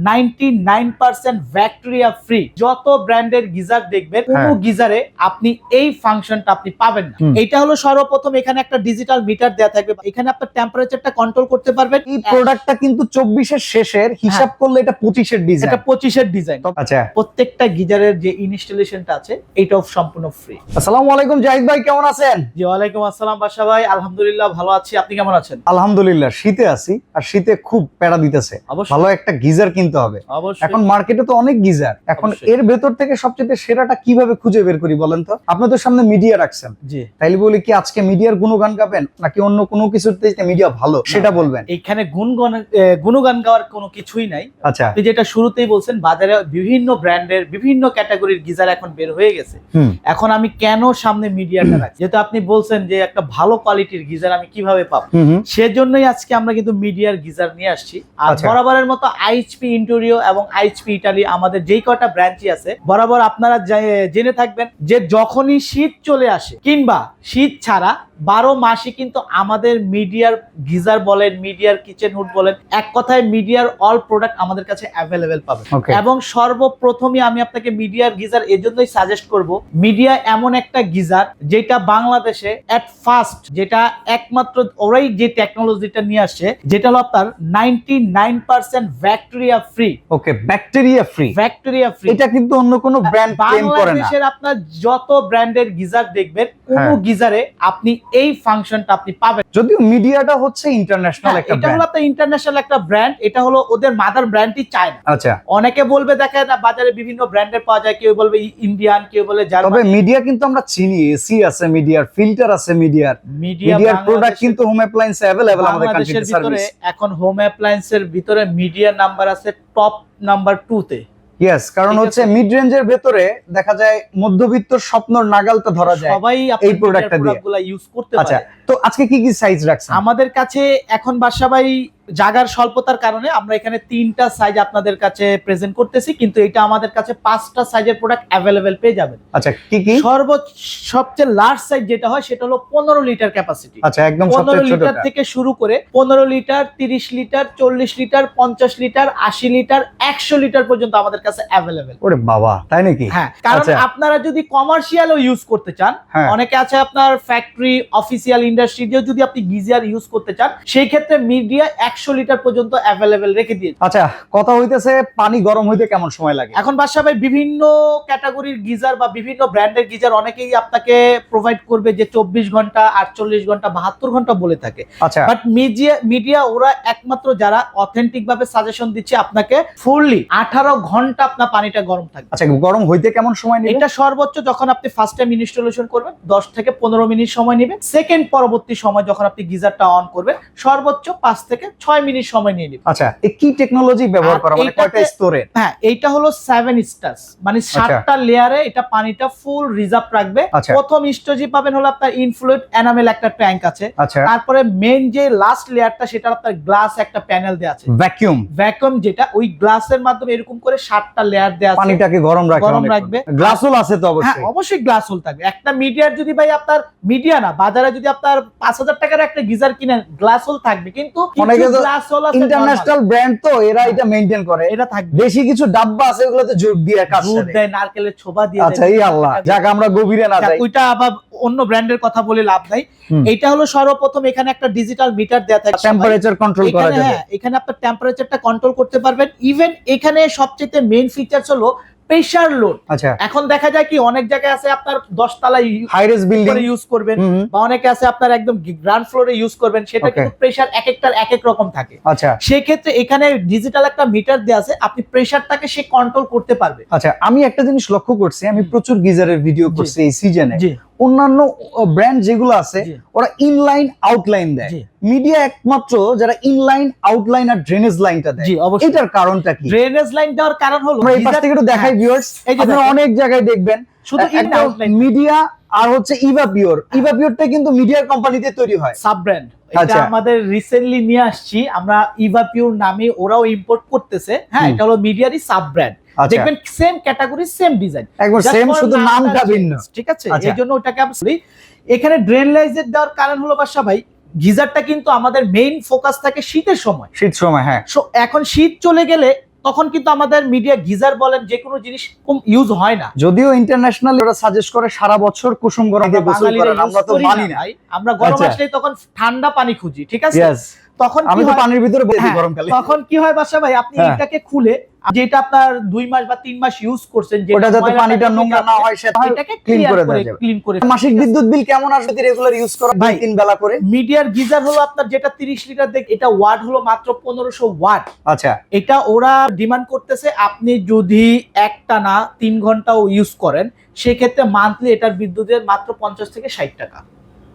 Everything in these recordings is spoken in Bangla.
99% ব্যাকটেরিয়া ফ্রি। যত ব্র্যান্ডের গিজার দেখবেন কোনো গিজারে আপনি এই ফাংশনটা আপনি পাবেন না। এটা হলো সর্বপ্রথম এখানে একটা ডিজিটাল মিটার দেয়া থাকবে, এখানে আপনার টেম্পারেচারটা কন্ট্রোল করতে পারবেন। এই প্রোডাক্টটা কিন্তু 24 এর শেষের হিসাব করলে এটা 25 এর ডিজাইন। এটা 25 এর ডিজাইন। আচ্ছা, প্রত্যেকটা গিজারের যে ইনস্টলেশনটা আছে এটাও সম্পূর্ণ ফ্রি। আসসালামু আলাইকুম জাহিদ ভাই, কেমন আছেন? জি ওয়ালাইকুম আসসালাম বাদশা ভাই, আলহামদুলিল্লাহ ভালো আছি, আপনি কেমন আছেন? আলহামদুলিল্লাহ, শীতে আছি আর শীতে খুব প্যারা দিতেছে। ভালো একটা গিজার কিনতে হবে। এখন মার্কেটে তো অনেক গিজার, এখন এর ভেতর থেকে সবচেয়ে সেরাটা কিভাবে খুঁজে বের করি বলেন তো? আপনি তো সামনে মিডিয়া রাখছেন, জি, তাইলে বলি কি আজকে মিডিয়ার গুণগান গাবেন নাকি অন্য কোনো কিছুতে মিডিয়া ভালো সেটা বলবেন? এখানে গুণগান গাওয়ার কোনো কিছুই নাই। আচ্ছা, আপনি যেটা শুরুতেই বলছেন, বাজারে বিভিন্ন ব্র্যান্ডের বিভিন্ন ক্যাটাগরির গিজার এখন বের হয়ে গেছে। এখন আমি কেন সামনে মিডিয়াটা রাখছি, যেহেতু আপনি বলছেন যে একটা ভালো কোয়ালিটির গিজার আমি কিভাবে পাবো, সেজন্যই আজকে আমরা কিন্তু মিডিয়ার গিজার নিয়ে আসছি। আর বরাবরের মতো আইএইচপি ইন্টেরিও এবং আইএইচপি ইতালি আমাদের যেই কটা ব্রাঞ্চই আছে, বরাবর আপনারা জেনে থাকবেন যে যখনই শীত চলে আসে কিংবা শীত ছাড়া 12 মাসই কিন্তু আমাদের মিডিয়ার গিজার বলেন, মিডিয়ার কিচেন হুড বলেন, এক কথায় মিডিয়ার অল প্রোডাক্ট আমাদের কাছে অ্যাভেলেবেল পাবেন। এবং সর্বপ্রথমই আমি আপনাকে মিডিয়ার গিজার এজন্যই সাজেস্ট করব, মিডিয়া এমন একটা গিজার যেটা বাংলাদেশে এট ফার্স্ট, যেটা একমাত্র ওরাই যে টেকনোলজিটা নিয়ে আসছে, যেটা হলো আপনার 99% ব্যাকটেরিয়া ফ্রি। ওকে, ব্যাকটেরিয়া ফ্রি, ব্যাকটেরিয়া ফ্রি। এটা কিন্তু অন্য কোনো ব্র্যান্ড ক্লেম করে না। বাংলাদেশের আপনার যত ব্র্যান্ডের গিজার দেখবেন কোনো গিজারে আপনি এই ফাংশনটা আপনি পাবেন। যদিও মিডিয়াটা হচ্ছে ইন্টারন্যাশনাল একটা ব্র্যান্ড, এটা হলো আপনার ইন্টারন্যাশনাল একটা ব্র্যান্ড, এটা হলো ওদের মাদার ব্র্যান্ডই চায়না। আচ্ছা, অনেকে বলবে দেখেন বাজারে বিভিন্ন ব্র্যান্ডের পাওয়া যায়, কেউ বলবে ইন্ডিয়ান, কেউ বলে জার্মান। তবে মিডিয়া কিন্তু আমরা চিনি, এসি আছে মিডিয়ার, ফিল্টার আছে মিডিয়ার প্রোডাক্ট কিন্তু হোম অ্যাপ্লায়েন্স अवेलेबल আমাদের কান্ট্রিতে সার্ভিস। এখন হোম অ্যাপ্লায়েন্সের ভিতরে মিডিয়া নাম্বার আছে টপ নাম্বার 2 তে। ইয়েস, কারণ হচ্ছে মিড রেঞ্জের ভেতরে দেখা যায় মধ্যবিত্ত স্বপ্নর নাগালটা ধরা যায়, সবাই এই প্রোডাক্টগুলো ইউজ করতে পারে। আচ্ছা, তো আজকে কি কি সাইজ রাখছেন আমাদের কাছে? এখন বাদশা ভাই জায়গার স্বল্পতার কারণে আমরা এখানে 3টা সাইজ আপনাদের কাছে প্রেজেন্ট করতেছি, কিন্তু এটা আমাদের কাছে 5টা সাইজের প্রোডাক্ট অ্যাভেলেবেল পেয়ে যাবেন। আচ্ছা, কি কি? সবচেয়ে লার্জ সাইজ যেটা হয় সেটা হলো 15 লিটার ক্যাপাসিটি। আচ্ছা, একদম 15 লিটার থেকে শুরু করে 15 litre, 30 litre, 40 litre, 50 litre, 80 litre, 100 litre পর্যন্ত আমাদের কাছে অ্যাভেলেবেল। ওরে বাবা, তাই নাকি? হ্যাঁ, কারণ আপনারা যদি কমার্শিয়ালও ইউজ করতে চান, অনেকে আছে আপনার ফ্যাক্টরি, অফিসিয়াল ইন্ডাস্ট্রি দিয়ে যদি আপনি গিজার ইউজ করতে চান, সেই ক্ষেত্রে মিডিয়া 100 লিটার পর্যন্ত অ্যাভেলেবেল রেখে দিয়েছে। আচ্ছা, কথা হইতেছে পানি গরম হইতে কেমন সময় লাগে? এখন বাদশা ভাই বিভিন্ন ক্যাটাগরির গিজার বা বিভিন্ন ব্র্যান্ডের গিজার অনেকেই আপনাকে প্রোভাইড করবে যে 24 ঘন্টা, 48 ঘন্টা, 72 ঘন্টা বলে থাকে। আচ্ছা, বাট মিডিয়া ওরা একমাত্র যারা অথেন্টিক ভাবে সাজেশন দিচ্ছে আপনাকে ফুললি 18 ঘন্টা আপনার পানিটা গরম থাকবে। আচ্ছা, গরম হইতে কেমন সময় নেবে? এটা সর্বোচ্চ যখন আপনি ফার্স্ট টাইম ইনস্টলেশন করবেন 10 থেকে 15 মিনিট সময় নেবে। সেকেন্ড পরবর্তী সময় যখন আপনি গিজারটা অন করবেন সর্বোচ্চ 5 থেকে 6 মিনিট সময় নিয়ে নেবে। আচ্ছা, এই কি টেকনোলজি ব্যবহার করা, মানে কয়টা স্তরে? হ্যাঁ, এইটা হলো 7 স্টার্স, মানে 7টা লেয়ারে এটা পানিটা ফুল রিজার্ভ রাখবে। প্রথম স্টেজে পাবেন হলো আপনার ইনফ্লুয়েন্ট এনামেল একটা ট্যাঙ্ক আছে, তারপরে মেইন যে লাস্ট লেয়ারটা সেটা আপনার গ্লাস একটা প্যানেল দেয়া আছে, ভ্যাকুয়াম যেটা ওই গ্লাসের মাধ্যমে এরকম করে 7টা লেয়ার দেয়া আছে, পানিটাকে গরম রাখবে। গ্লাস হোল আছে তো অবশ্যই? হ্যাঁ, অবশ্যই গ্লাস হোল থাকবে। একটা মিডিয়ার যদি ভাই আপনার মিডিয়া না, বাজারে যদি আপনার 5000 টাকার একটা গিজার কিনেন গ্লাস হোল থাকবে, কিন্তু গ্লাস হোল আছে ইন্টারন্যাশনাল ব্র্যান্ড তো এরা এটা মেইনটেইন করে, এটা থাকবে। বেশি কিছু ডাব্বা আছে ওগুলোতে জোর দিয়ে কাজ করে, জোর দেয়, নারকেলের ছোবা দিয়ে। আচ্ছা, এই আল্লাহ, যাক আমরা গভীরে না যাই, ওইটা আবার অন্য ব্র্যান্ডের কথা বলে লাভ নাই। এটা হলো সর্বপ্রথম এখানে একটা ডিজিটাল মিটার দেয়া থাকে, টেম্পারেচার কন্ট্রোল করা যাবে। হ্যাঁ, এখানে আপনার টেম্পারেচারটা কন্ট্রোল করতে পারবেন। ইভেন এখানে সবচেয়ে মেইন ফিচারস হলো প্রেসার লোড। আচ্ছা, এখন দেখা যায় কি অনেক জায়গায় আছে আপনার 10 তলায় হাই রেজ বিল্ডিং ইউজ করবেন, বা অনেকে আছে আপনার একদম গ্রাউন্ড ফ্লোরে ইউজ করবেন, সেটা কিন্তু প্রেসার এক একটার এক এক রকম থাকে। আচ্ছা, সেই ক্ষেত্রে এখানে ডিজিটাল একটা মিটার দেয়া আছে, আপনি প্রেসারটাকে সে কন্ট্রোল করতে পারবে। আচ্ছা, আমি একটা জিনিস লক্ষ্য করছি, আমি প্রচুর গিজারের ভিডিও করছি এই সিজনে, অন্যান্য ব্র্যান্ড যেগুলো আছে ওরা ইনলাইন আউটলাইন দেয়, মিডিয়া একমাত্র যারা ইনলাইন আউটলাইন আর ড্রেনেজ লাইনটা দেয়। এটার কারণটা কি? ড্রেনেজ লাইন দেওয়ার কারণ হলো আমরা এই পাশ থেকে একটু দেখাই ভিউয়ার্স, আপনারা অনেক জায়গায় দেখবেন শুধু ইন আউটলাইন মিডিয়া আর হচ্ছে ইভাপিওরটা কিন্তু মিডিয়ার কোম্পানিতে তৈরি হয়, সাব ব্র্যান্ড। এটা আমাদের রিসেন্টলি নিয়ে আসছি আমরা, ইভাপিওর নামে ওরাও ইম্পোর্ট করতেছে। হ্যাঁ, এটা হলো মিডিয়ারই সাব ব্র্যান্ড। দেখবেন সেম ক্যাটাগরি, সেম ডিজাইন, একবার সেম, শুধু নামটা ভিন্ন। ঠিক আছে, এইজন্য ওটাকে আমরা এখানে ড্রেন লাইজের দেওয়ার কারণ হলো বাদশা ভাই, গিজারটা কিন্তু আমাদের মেইন ফোকাস থাকে শীতের সময়, শীত সময়। হ্যাঁ, এখন শীত চলে গেলে তখন কিন্তু আমাদের মিডিয়া গিজার বলেন যে কোনো জিনিস কম ইউজ হয় না। যদিও ইন্টারন্যাশনাল ওরা সাজেস্ট করে সারা বছর কুসুম গরম দিয়ে গোসল করেন, আমরা তো মানি না। আমরা গরম আচ্ছা। আসলেই তখন ঠান্ডা পানি খুঁজি, ঠিক আছে? Yes. তখন আমি তো পানির ভিতরে বসে গরমকালে। তখন কি হয় বাসা ভাই, আপনি এটাকে খুলে যেটা আপনার 2 মাস বা 3 মাস ইউজ করছেন, যে ওটা যাতে পানিটা নোংরা না হয় সেটা এটাকে ক্লিন করে দেওয়া যাবে। ক্লিন করে। মাসিক বিদ্যুৎ বিল কেমন আসবে যদি রেগুলার ইউজ করা ভাই, 2-3 বেলা করে? মিডিয়ার গিজার হলো আপনার যেটা 30 লিটার দেখ, এটা ওয়াট হলো মাত্র 1500 ওয়াট। আচ্ছা, এটা ওরা ডিমান্ড করতেছে আপনি যদি একটানা 3 ঘন্টাও ইউজ করেন, সেক্ষেত্রে মান্থলি এটার বিদ্যুতের মাত্র 50 থেকে 60 টাকা।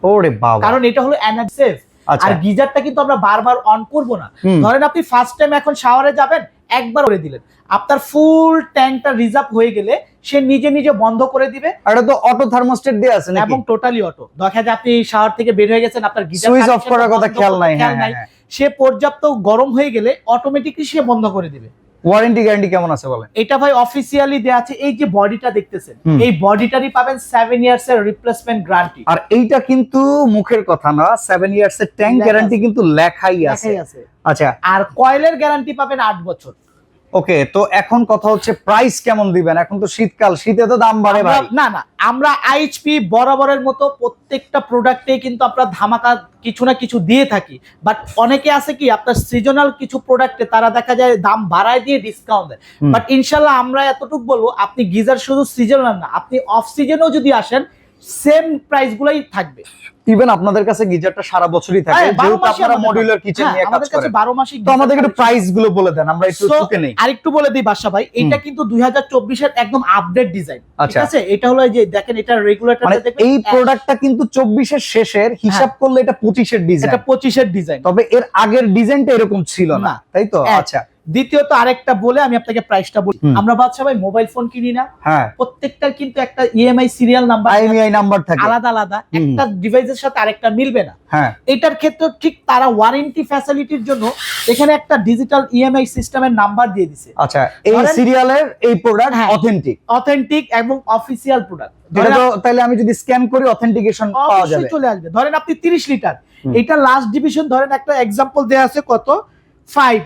ওরে বাবা। কারণ এটা হলো এনার্জি সেভ। আচ্ছা। আর গিজারটা কিন্তু আমরা বারবার অন করব না। ধরেন আপনি ফার্স্ট টাইম এখন শাওয়ারে যাবেন, একবার করে দিলেন, আপনার ফুল ট্যাঙ্কটা রিজার্ভ হয়ে গেলে সে নিজে নিজে বন্ধ করে দিবে। আর এটা তো অটো থার্মোস্টেট দেয়া আছে নাকি? এবং টোটালি অটো। দেখা যায় আপনি শাওয়ার থেকে বের হয়ে গেছেন, আপনার গিজার সুইচ অফ করার কথা খেয়াল নাই। হ্যাঁ, সে পর্যাপ্ত গরম হয়ে গেলে অটোমেটিকলি সে বন্ধ করে দিবে। ওয়ারেন্টি গ্যারান্টি কেমন আছে বলেন? এটা ভাই অফিসিয়ালি দেয়া আছে। এই যে বডিটা দেখতেছেন, এই বডিটারই পাবেন 7 ইয়ার্স এর রিপ্লেসমেন্ট গ্যারান্টি। আর এইটা কিন্তু মুখের কথা না, 7 ইয়ার্স এর ট্যাঙ্ক গ্যারান্টি কিন্তু লেখাই আছে। আচ্ছা। আর কয়েলের গ্যারান্টি পাবেন 8 বছর। ওকে, তো এখন কথা হচ্ছে প্রাইস কেমন দিবেন? এখন তো শীতকাল, শীতে তো দাম বাড়ে ভাই। না না, আমরা আইএইচপি বরাবরের মতো প্রত্যেকটা প্রোডাক্টে কিন্তু আমরা ধামাকা কিছু না কিছু দিয়ে থাকি। বাট অনেকে আছে কি আপনার সিজনাল কিছু প্রোডাক্টে তারা দেখা যায় দাম বাড়ায় দিয়ে ডিসকাউন্ট দেয়। বাট ইনশাল্লাহ আমরা এতটুকু বলবো, আপনি গিজার শুধু সিজনাল না, আপনি অফ সিজনেও যদি আসেন সেম প্রাইস গুলাই থাকবে। ইভেন আপনাদের কাছে গিজারটা সারা বছরই থাকে, যেহেতু আপনারা মডিউলার কিচেন নিয়ে কাজ করেন। 12 মাসই। তো আমাদের একটু প্রাইস গুলো বলে দেন, আমরা একটু চুকে নেই। আরেকটু বলে দিই বাদশা ভাই, এটা কিন্তু 2024 এর একদম আপডেট ডিজাইন, ঠিক আছে? এটা হলো এই যে দেখেন, এটা রেগুলেটরটা দেখবেন, এই প্রোডাক্টটা কিন্তু 24 এর শেষের, হিসাব করলে এটা 25 এর ডিজাইন। এটা 25 এর ডিজাইন, তবে এর আগের ডিজাইনটা এরকম ছিল না, তাই তো? আচ্ছা। দ্বিতীয়ত আরেকটা বলে আমি আপনাকে প্রাইসটা বলি। আমরা বাদশা ভাই মোবাইল ফোন কিনি না? হ্যাঁ। প্রত্যেকটার কিন্তু একটা EMI serial number, IMEI number থাকে আলাদা আলাদা, একটা ডিভাইসের সাথে আরেকটা মিলবে না। হ্যাঁ। এটার ক্ষেত্রে ঠিক তারা ওয়ারেন্টি ফ্যাসিলিটির জন্য এখানে একটা ডিজিটাল ইএমআই সিস্টেমের নাম্বার দিয়ে দিছে। আচ্ছা, এই সিরিয়ালের এই প্রোডাক্ট অথেন্টিক এবং অফিশিয়াল প্রোডাক্ট। এটা তো তাহলে আমি যদি স্ক্যান করি অথেন্টিকেশন পাওয়া যাবে, চলে আসবে। ধরেন আপনি 30 লিটার, এটা লাস্ট ডিভিশন, ধরেন একটা এক্সাম্পল দেয়া আছে কত 5।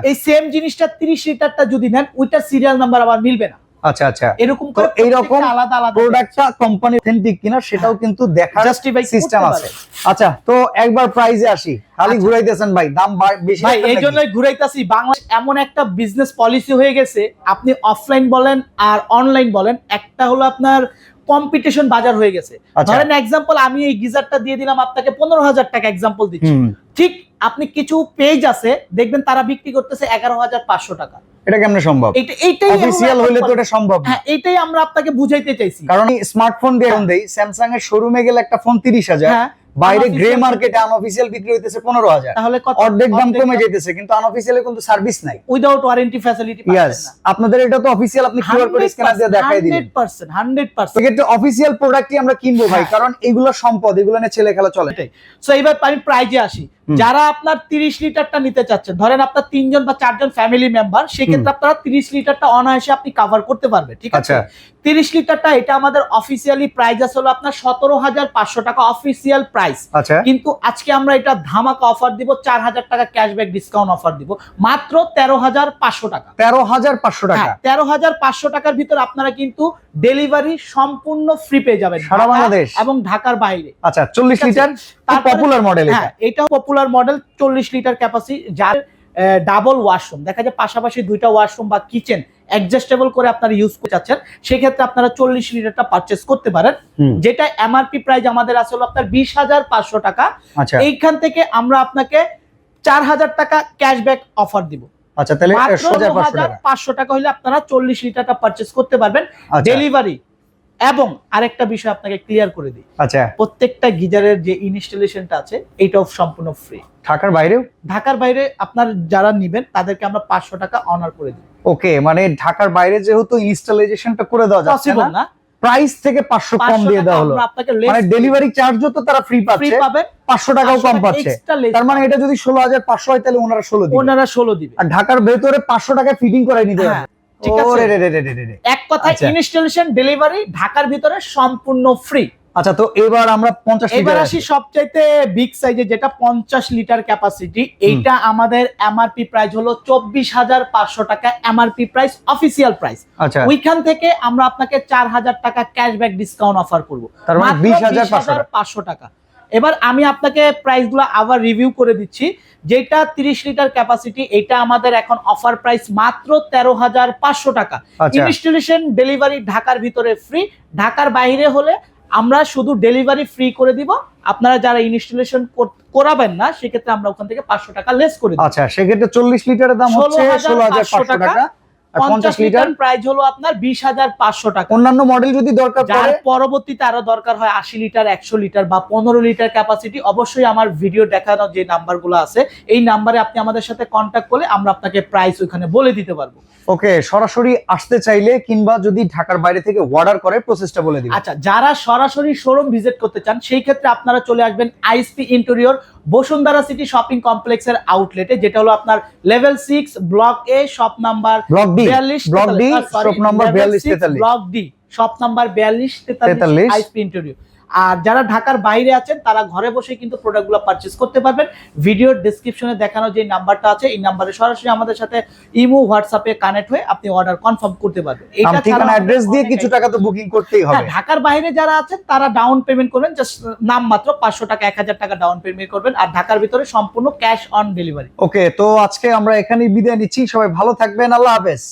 এই সেম জিনিসটা 30 লিটারটা যদি নেন, ওইটা সিরিয়াল নাম্বার আবার মিলবে না। আচ্ছা আচ্ছা, এরকম তো এইরকম আলাদা আলাদা প্রোডাক্টটা কোম্পানি অথেন্টিক কিনা সেটাও কিন্তু দেখার জাস্টিফাই সিস্টেম আছে। আচ্ছা, তো একবার প্রাইসে আসি। খালি ঘুরাইতেছেন ভাই, দাম বেশি ভাই, এই জন্যই ঘুরাইতাছি। বাংলাদেশ এমন একটা বিজনেস পলিসি হয়ে গেছে, আপনি অফলাইন বলেন আর অনলাইন বলেন, একটা হলো আপনার কম্পিটিশন বাজার হয়ে গেছে। ধরেন এক্সাম্পল, আমি এই গিজারটা দিয়ে দিলাম আপনাকে 15,000 টাকা, এক্সাম্পল দিচ্ছি। ঠিক আপনি কিছু পেজ আছে দেখবেন তারা বিক্রি করতেছে 11,500 টাকা। এটা কেমনে সম্ভব? এইটাই অফিশিয়াল হইলে তো এটা সম্ভব না। হ্যাঁ, এইটাই আমরা আপনাকে বুঝাইতে চাইছি। কারণ স্মার্টফোন দিয়ে দেই, স্যামসাং এর শোরুমে গেলে একটা ফোন 30,000, বাইরে গ্রে মার্কেটে আনঅফিশিয়াল বিক্রি হইতেছে 15,000। তাহলে অর্ধেক দাম কমে যাইতেছে, কিন্তু আনঅফিশিয়ালে কিন্তু সার্ভিস নাই, উইদাউট ওয়ারেন্টি ফ্যাসিলিটি পাচ্ছেন না। আপনাদের এটা তো অফিশিয়াল, আপনি কিউআর কোড স্ক্যানার দিয়ে দেখাই দিলেন। 100% এক্ষেত্রে অফিশিয়াল প্রোডাক্টই আমরা কিনবো ভাই, কারণ এগুলো সম্পদ, এগুলো নিয়ে ছেলে খেলা চলে। সো এবার আমি প্রাইজে আসি। যারা আপনার 30 লিটারটা নিতে চাচ্ছেন, ধরেন আপনার 3 জন বা 4 জন ফ্যামিলি মেম্বার, সেক্ষেত্রে আপনারা 30 লিটারটা অনায়াসে আপনি কভার করতে পারবেন, ঠিক আছে? 30 লিটারটা এটা আমাদের অফিসিয়ালি প্রাইস আছে হলো আপনার 17,500 টাকা অফিসিয়াল প্রাইস। কিন্তু আজকে আমরা এটা ধামাকা অফার দিব, 4,000 টাকা ক্যাশব্যাক ডিসকাউন্ট অফার দিব, মাত্র 13,500 টাকা। 13,500 টাকা? 13,500 টাকার ভিতর আপনারা কিন্তু ডেলিভারি সম্পূর্ণ ফ্রি পেয়ে যাবেন সারা বাংলাদেশ এবং ঢাকার বাইরে। আচ্ছা, 40 লিটার পপুলার মডেল। এটাও পপুলার মডেল, 40 লিটার ক্যাপাসিটি, যার ডাবল ওয়াশরুম, দেখা যায় পাশাপাশি 2টা ওয়াশরুম বা কিচেন অ্যাডজাস্টেবল করে আপনারা ইউজ করতে চাচ্ছেন, সেক্ষেত্রে আপনারা 40 লিটারটা পারচেজ করতে পারেন, যেটা এমআরপি প্রাইস আমাদের আসলে আপনার 20,500 টাকা। এইখান থেকে আমরা আপনাকে 4,000 টাকা ক্যাশব্যাক অফার দিব। আচ্ছা, তাহলে 500 টাকা হলে আপনারা 40 লিটারটা পারচেজ করতে পারবেন, ডেলিভারি। এবং আরেকটা বিষয় আপনাকে ক্লিয়ার করে দিই, আচ্ছা, প্রত্যেকটা গিজারের যে ইনস্টলেশনটা আছে এটাও সম্পূর্ণ ফ্রি। ঢাকার বাইরেও? ঢাকার বাইরে আপনার যারা নেবেন তাদেরকে আমরা 500 টাকা অনার করে দিই। ওকে, মানে ঢাকার বাইরে যেহেতু ইনস্টলেশনটা করে দেওয়া যাচ্ছে না, প্রাইস থেকে 500 কম দিয়ে দেওয়া হলো, মানে ডেলিভারি চার্জও তো তারা ফ্রি পাবে, 500 টাকাও কম পাচ্ছে। তার মানে এটা যদি 16,500 হয় তাহলে ওনারা 16 দিবে। আর ঢাকার ভেতরে 500 টাকায় ফিটিং করাই নিতে হবে, ঠিক আছে? এক কথায় ইনস্টলেশন, ডেলিভারি ঢাকার ভিতরে সম্পূর্ণ ফ্রি। আচ্ছা, তো এবার আমরা 50 এবার লিটার আসি সবচাইতে বিগ সাইজে যেটা 50 লিটার ক্যাপাসিটি। এইটা আমাদের এমআরপি প্রাইস হলো 24,500 টাকা, এমআরপি প্রাইস, অফিসিয়াল প্রাইস। আচ্ছা, ওইখান থেকে আমরা আপনাকে 4,000 টাকা ক্যাশব্যাক ডিসকাউন্ট অফার করব, তার মানে 20,500 টাকা। এবার আমি আপনাকে প্রাইসগুলো আবার রিভিউ করে দিচ্ছি। যেটা 30 লিটার ক্যাপাসিটি, এটা আমাদের এখন অফার প্রাইস মাত্র 13,500 টাকা। আচ্ছা। ইনস্টলেশন ডেলিভারি ঢাকার ভিতরে ফ্রি, ঢাকার বাইরে হলে আমরা শুধু ডেলিভারি ফ্রি করে দিব। আপনারা যারা ইনস্টলেশন করাবেন না সেক্ষেত্রে আমরা ওখান থেকে 500 টাকা লেস করে দিব। আচ্ছা, সেক্ষেত্রে 40 লিটারের দাম হচ্ছে 16,500 টাকা, আর 50 লিটার প্রাইস হলো আপনার 20,500 টাকা। অন্যান্য মডেল যদি দরকার যার পড়ে, পরবর্তীতে আরো দরকার হয় 80 লিটার, 100 লিটার বা 15 লিটার ক্যাপাসিটি, অবশ্যই আমার ভিডিও দেখানো যে নাম্বারগুলো আছে এই নাম্বারে আপনি আমাদের সাথে কন্ট্যাক্ট করলে আমরা আপনাকে প্রাইস ওখানে বলে দিতে পারবো। ওকে, সরাসরি আসতে চাইলে কিংবা যদি ঢাকার বাইরে থেকে অর্ডার করে প্রসেসটা বলে দিবেন। আচ্ছা, যারা সরাসরি শোরুম ভিজিট করতে চান সেই ক্ষেত্রে আপনারা চলে আসবেন ISP interior Bashundhara city shopping কমপ্লেক্সের আউটলেটে, যেটা হলো আপনার level 6 block A shop number block D, 42 block D, shop number 4243, block D shop number 4243 ISP interior. আর যারা ঢাকার বাইরে আছেন তারা ঘরে বসে কিন্তু প্রোডাক্টগুলো পারচেজ করতে পারবেন। ভিডিওর ডেসক্রিপশনে দেখানো যে নাম্বারটা আছে এই নাম্বারে সরাসরি আমাদের সাথে ইমো হোয়াটসঅ্যাপে কানেক্ট হয়ে আপনি অর্ডার কনফার্ম করতে পারবেন। এটা ঠিকানা অ্যাড্রেস দিয়ে কিছু টাকা তো বুকিং করতেই হবে। ঢাকার বাইরে যারা আছেন তারা ডাউন পেমেন্ট করবেন, জাস্ট নাম মাত্র 500 টাকা 1,000 টাকা ডাউন পেমেন্ট করবেন, আর ঢাকার ভিতরে সম্পূর্ণ ক্যাশ অন ডেলিভারি। ওকে, তো আজকে আমরা এখানেই বিদায় নিচ্ছি। সবাই ভালো থাকবেন, আল্লাহ হাফেজ।